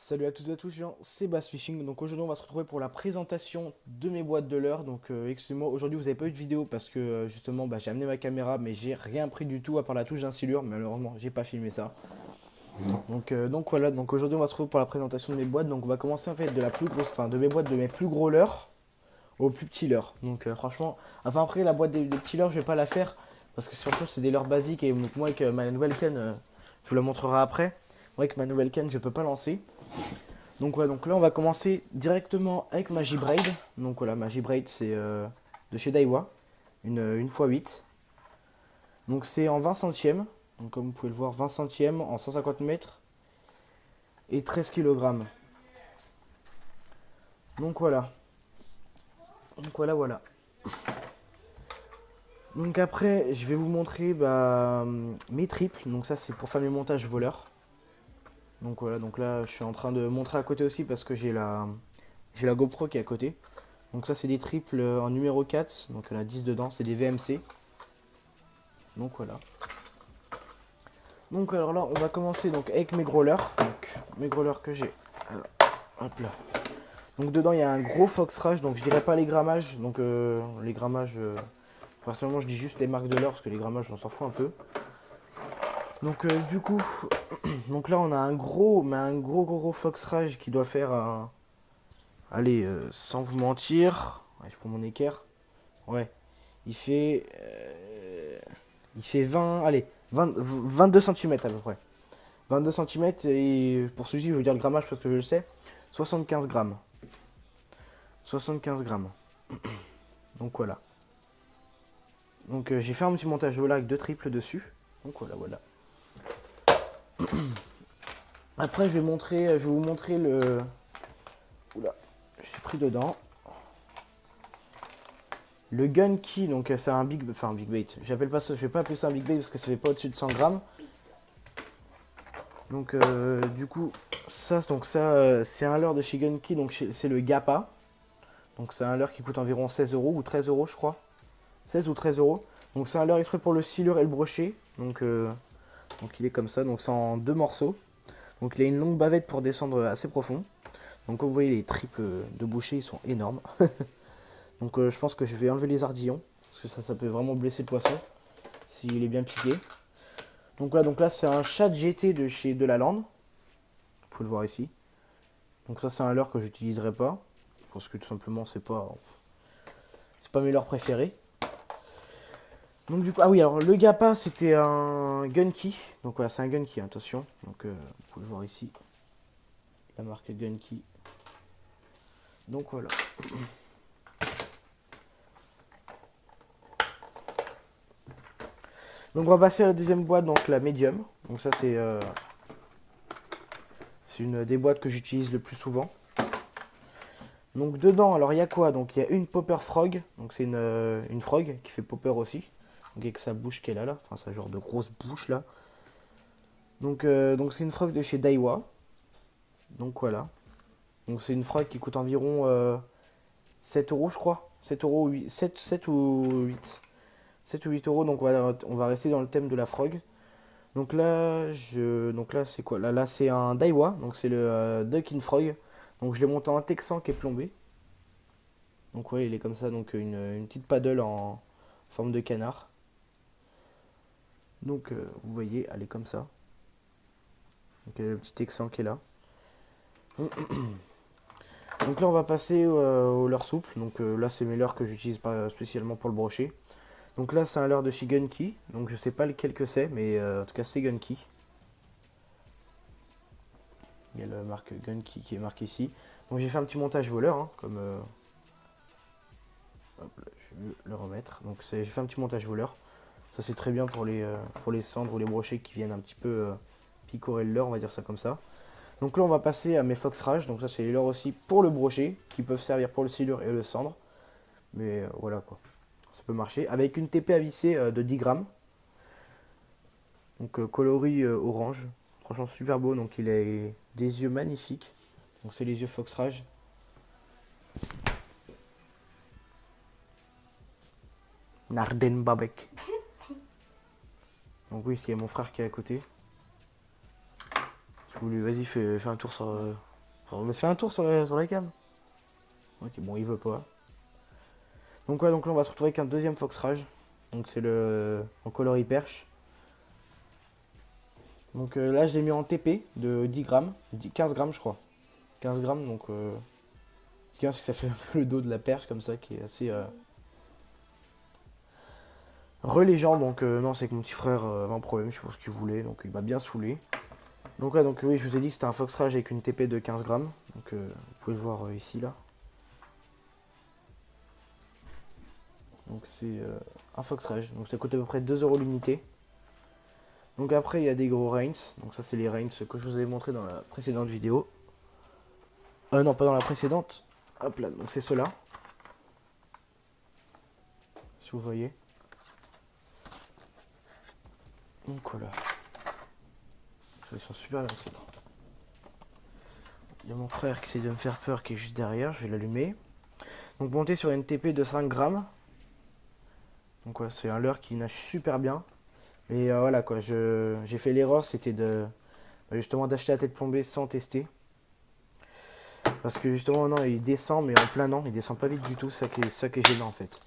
Salut à toutes et à tous, c'est Bass Fishing. Donc aujourd'hui on va se retrouver pour la présentation de mes boîtes de leurre. Donc excusez-moi, aujourd'hui vous n'avez pas eu de vidéo parce que justement j'ai amené ma caméra mais j'ai rien pris du tout à part la touche d'un silure. Malheureusement j'ai pas filmé ça. Donc voilà, donc aujourd'hui on va se retrouver pour la présentation de mes boîtes. Donc on va commencer en fait de la plus grosse, enfin de mes boîtes de mes plus gros leurres au plus petit leurre. Donc franchement, enfin après la boîte des petits leurres je vais pas la faire parce que surtout c'est des leurres basiques et donc moi avec ma nouvelle canne, je vous la montrerai après. Moi avec ma nouvelle canne je peux pas lancer. Donc ouais, donc là on va commencer directement avec ma J-Braid. Donc voilà, ma J-Braid c'est de chez Daiwa, une x8. Donc c'est en 20 centièmes, donc comme vous pouvez le voir 20 centièmes en 150 mètres et 13 kg. Donc voilà, voilà. Donc après je vais vous montrer mes triples, donc ça c'est pour faire mes montages voleurs. Donc voilà, donc là je suis en train de montrer à côté aussi parce que j'ai la GoPro qui est à côté. Donc ça c'est des triples en numéro 4, donc il y en a 10 dedans, c'est des VMC. Donc voilà. Donc alors là on va commencer donc avec mes gros leurres. Donc mes gros leurres que j'ai. Alors, hop là. Donc dedans il y a un gros Fox Rage, donc je dirais pas les grammages. Donc les grammages, personnellement je dis juste les marques de leurre parce que les grammages on s'en fout un peu. Donc du coup, donc là on a un gros Fox Rage qui doit faire allez, sans vous mentir, ouais, je prends mon équerre. Ouais, il fait, il fait 20, allez, 20, 22 cm à peu près. 22 cm et pour celui-ci, je vais vous dire le grammage parce que je le sais, 75 grammes. 75 grammes. Donc voilà. Donc j'ai fait un petit montage de là avec deux triples dessus. Donc voilà. Après, je vais vous montrer le. Oula, je suis pris dedans. Le gun key, donc c'est un big bait. J'appelle pas ça, je vais pas appeler ça un big bait parce que ça fait pas au-dessus de 100 grammes. Donc du coup, ça c'est un leurre de chez Gun Key, donc c'est le Gappa. Donc c'est un leurre qui coûte environ 16 euros ou 13 euros je crois. 16 ou 13 euros. Donc c'est un leurre exprès pour le silure et le brochet. Donc il est comme ça, donc c'est en deux morceaux. Donc il a une longue bavette pour descendre assez profond. Donc comme vous voyez les tripes de boucher ils sont énormes. Donc je pense que je vais enlever les ardillons. Parce que ça peut vraiment blesser le poisson s'il est bien piqué. Donc là c'est un chat GT de chez Delaland. Vous pouvez le voir ici. Donc ça c'est un leurre que j'utiliserai pas. Parce que tout simplement c'est pas mes leurres préférés. Donc du coup, ah oui, alors le Gappa c'était un Gunky. Donc voilà, c'est un Gunky, attention. Donc vous pouvez le voir ici. La marque Gunky. Donc voilà. Donc on va passer à la deuxième boîte, donc la Medium. Donc ça c'est une des boîtes que j'utilise le plus souvent. Donc dedans, alors il y a quoi? Donc il y a une Popper Frog. Donc c'est une frog qui fait popper aussi. Donc avec sa bouche qu'elle a là. Enfin sa genre de grosse bouche là. Donc c'est une frog de chez Daiwa. Donc voilà. Donc c'est une frog qui coûte environ 7 euros je crois. 7 euros, 8, 7 ou 8. 7 ou 8 euros. Donc on va rester dans le thème de la frog. Donc là c'est quoi? Là c'est un Daiwa. Donc c'est le Ducking Frog. Donc je l'ai monté en texan qui est plombé. Donc ouais, il est comme ça, donc une petite paddle en forme de canard. Donc vous voyez, elle est comme ça. Donc il y a le petit texan qui est là. Donc là on va passer au leurre souple. Donc là c'est mes leurres que j'utilise pas spécialement pour le brochet. Donc là c'est un leurre de chez Gunky. Donc je sais pas lequel que c'est, mais en tout cas c'est Gunky. Il y a la marque Gunky qui est marquée ici. Donc j'ai fait un petit montage voleur, hein, comme... hop là, je vais le remettre. Donc j'ai fait un petit montage voleur. Ça c'est très bien pour les cendres ou les brochets qui viennent un petit peu picorer le leurre, on va dire ça comme ça. Donc là on va passer à mes Fox Rage. Donc ça c'est les leurres aussi pour le brochet, qui peuvent servir pour le silure et le cendre. Mais voilà quoi, ça peut marcher. Avec une TP à visser de 10 grammes. Donc coloris orange. Franchement super beau, donc il a des yeux magnifiques. Donc c'est les yeux Fox Rage. Narden Babek. Donc oui, c'est mon frère qui est à côté. Si vous voulez, vas-y, fais un tour sur On me fait un tour sur la cam. Ok, bon, il veut pas. Donc ouais, donc là on va se retrouver avec un deuxième Fox Rage. Donc c'est le en coloris perche. Donc là je l'ai mis en TP de 10 grammes, 15 grammes je crois. 15 grammes donc ce qui est bien c'est que ça fait un peu le dos de la perche comme ça qui est assez relégeant. Donc non c'est que mon petit frère avait un problème, je sais pas ce qu'il voulait, donc il m'a bien saoulé. Donc ouais, donc oui je vous ai dit que c'était un Fox Rage avec une TP de 15 grammes. Donc vous pouvez le voir ici là. Donc c'est un Fox Rage, donc ça coûte à peu près 2 € l'unité. Donc après il y a des gros Reigns, donc ça c'est les Reigns que je vous avais montré dans la précédente vidéo. Non pas dans la précédente, hop là, donc c'est ceux-là. Si vous voyez. Donc voilà. Ils sont super bien ceux-là. Il y a mon frère qui essaie de me faire peur qui est juste derrière, je vais l'allumer. Donc monter sur une TP de 5 grammes. Donc ouais, c'est un leurre qui nage super bien. Et voilà quoi, j'ai fait l'erreur, c'était de justement d'acheter la tête plombée sans tester. Parce que justement non, il descend mais en plein non, il descend pas vite du tout, ça qui est gênant en fait.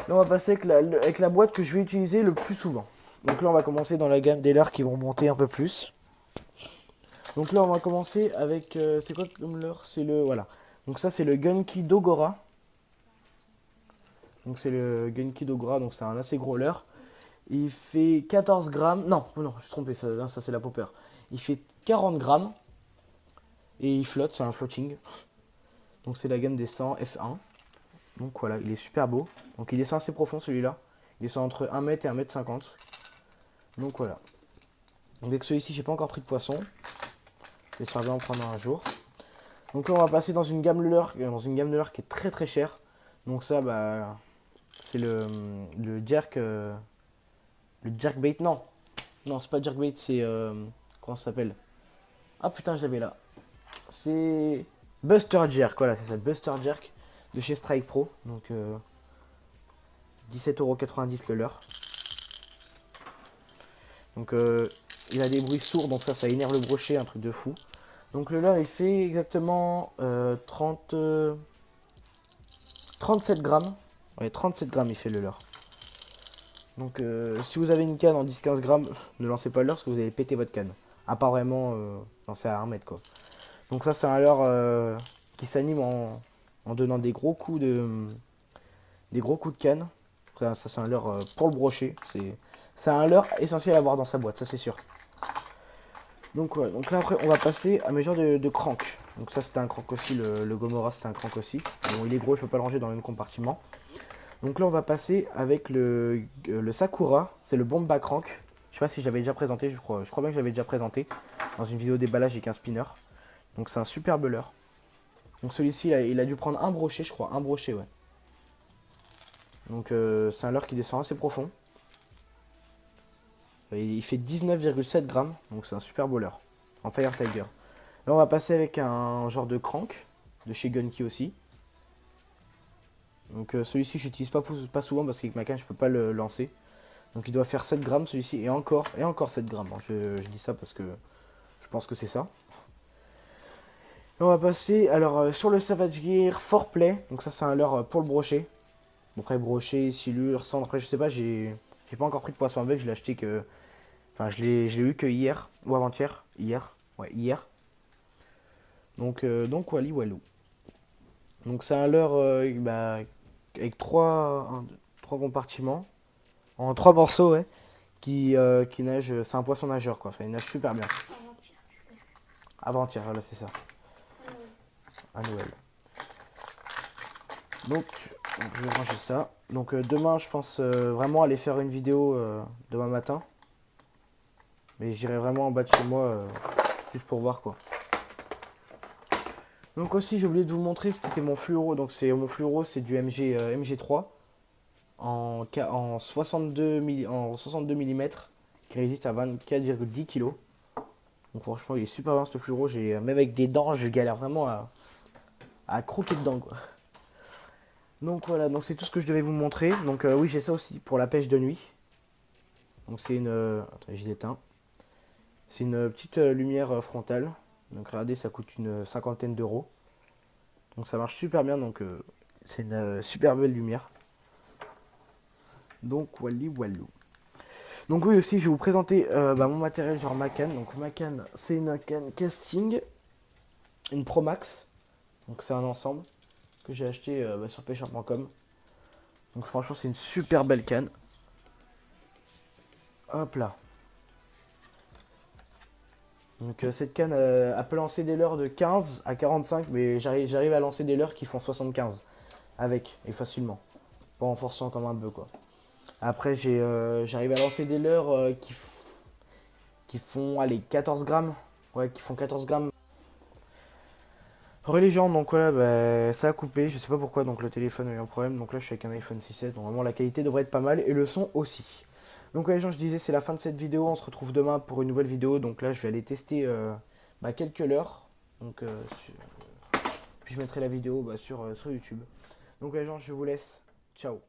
Là on va passer avec la boîte que je vais utiliser le plus souvent. Donc là on va commencer dans la gamme des leurres qui vont monter un peu plus. Donc là on va commencer avec, c'est quoi comme leurre? C'est le, voilà. Donc ça c'est le Gunky Dogora. Donc c'est le Gunky Dogora, donc c'est un assez gros leurre. Il fait 14 grammes. Non, non, je suis trompé, ça c'est la popper. Il fait 40 grammes. Et il flotte, c'est un floating. Donc c'est la gamme des 100 F1. Donc voilà, il est super beau. Donc il descend assez profond celui-là. Il descend entre 1 mètre et 1,50 m. Donc voilà. Donc avec celui-ci, j'ai pas encore pris de poisson. J'espère bien en prendre un jour. Donc là, on va passer dans une gamme de leurre qui est très très chère. Donc ça, bah, c'est le jerk. Le jerkbait, non. Non, c'est pas jerkbait, c'est. Comment ça s'appelle? Ah putain, je l'avais là. C'est Buster Jerk, voilà, c'est ça, Buster Jerk de chez Strike Pro. Donc 17,90 € le leurre. Donc il a des bruits sourds, donc ça énerve le brochet, un truc de fou. Donc le leurre il fait exactement 37 grammes. Ouais, 37 grammes il fait le leurre. Donc si vous avez une canne en 10-15 grammes, ne lancez pas le leurre parce que vous allez péter votre canne. À part vraiment lancer à 1 mètre quoi. Donc ça c'est un leurre qui s'anime en donnant des gros coups de canne. Ça c'est un leurre pour le brochet. C'est un leurre essentiel à avoir dans sa boîte, ça c'est sûr. Donc ouais, donc là après on va passer à mes genres de crank. Donc ça c'était un crank aussi, le Gomorrah c'était un crank aussi. Bon il est gros, je peux pas le ranger dans le même compartiment. Donc là on va passer avec le Sakura, c'est le Bomba Crank. Je sais pas si j'avais déjà présenté, je crois bien que j'avais déjà présenté dans une vidéo déballage avec un spinner. Donc c'est un superbe leurre. Donc celui-ci il a dû prendre un brochet, je crois, un brochet ouais. Donc c'est un leurre qui descend assez profond. Il fait 19,7 grammes, donc c'est un super beau leurre. En Fire Tiger. Là on va passer avec un genre de crank, de chez Gunky aussi. Donc celui-ci j'utilise pas souvent parce qu'avec ma canne je peux pas le lancer. Donc il doit faire 7 grammes celui-ci et encore 7 grammes. Je dis ça parce que je pense que c'est ça. Là on va passer alors sur le Savage Gear Foreplay. Donc ça c'est un leurre pour le brochet. Donc après brochet, silure, cendre, après je sais pas, j'ai pas encore pris de poisson avec, je l'ai acheté que. Enfin je l'ai eu que hier ou avant-hier. Hier. Ouais, hier. Donc wally walou. Donc c'est un leurre bah, avec 3 compartiments. En 3 morceaux, ouais. Qui nage. C'est un poisson nageur quoi. Enfin il nage super bien. Avant-hier, voilà c'est ça. À Noël. Donc je vais ranger ça. Donc demain je pense vraiment aller faire une vidéo demain matin. Mais j'irai vraiment en bas de chez moi juste pour voir quoi. Donc aussi j'ai oublié de vous montrer, c'était mon fluoro. Donc c'est mon fluoro, c'est du MG3 en 62 mm qui résiste à 24,10 kg. Donc franchement il est super bien ce fluoro. Même avec des dents je galère vraiment à croquer dedans quoi. Donc voilà, donc c'est tout ce que je devais vous montrer. Donc oui j'ai ça aussi pour la pêche de nuit. Donc c'est une... attendez, je l'éteins. C'est une petite lumière frontale. Donc regardez, ça coûte une cinquantaine d'euros. Donc ça marche super bien, donc c'est une super belle lumière. Donc wally wallou. Donc oui aussi je vais vous présenter mon matériel genre ma canne. Donc ma canne c'est une canne casting, une Pro Max. Donc c'est un ensemble que j'ai acheté sur pêcheur.com. Donc franchement c'est une super belle canne. Hop là. Donc cette canne elle peut lancer des leurres de 15 à 45, mais j'arrive à lancer des leurres qui font 75 avec et facilement. Pas en forçant comme un bœuf quoi. Après j'arrive à lancer des leurres qui font allez 14 grammes. Ouais, qui font 14 grammes. Relais gens, donc voilà, ça a coupé, je sais pas pourquoi, donc le téléphone a eu un problème, donc là je suis avec un iPhone 6S, donc vraiment la qualité devrait être pas mal, et le son aussi. Donc les gens, je disais, c'est la fin de cette vidéo, on se retrouve demain pour une nouvelle vidéo, donc là je vais aller tester quelques leurres, donc puis je mettrai la vidéo sur YouTube. Donc les gens, je vous laisse, ciao.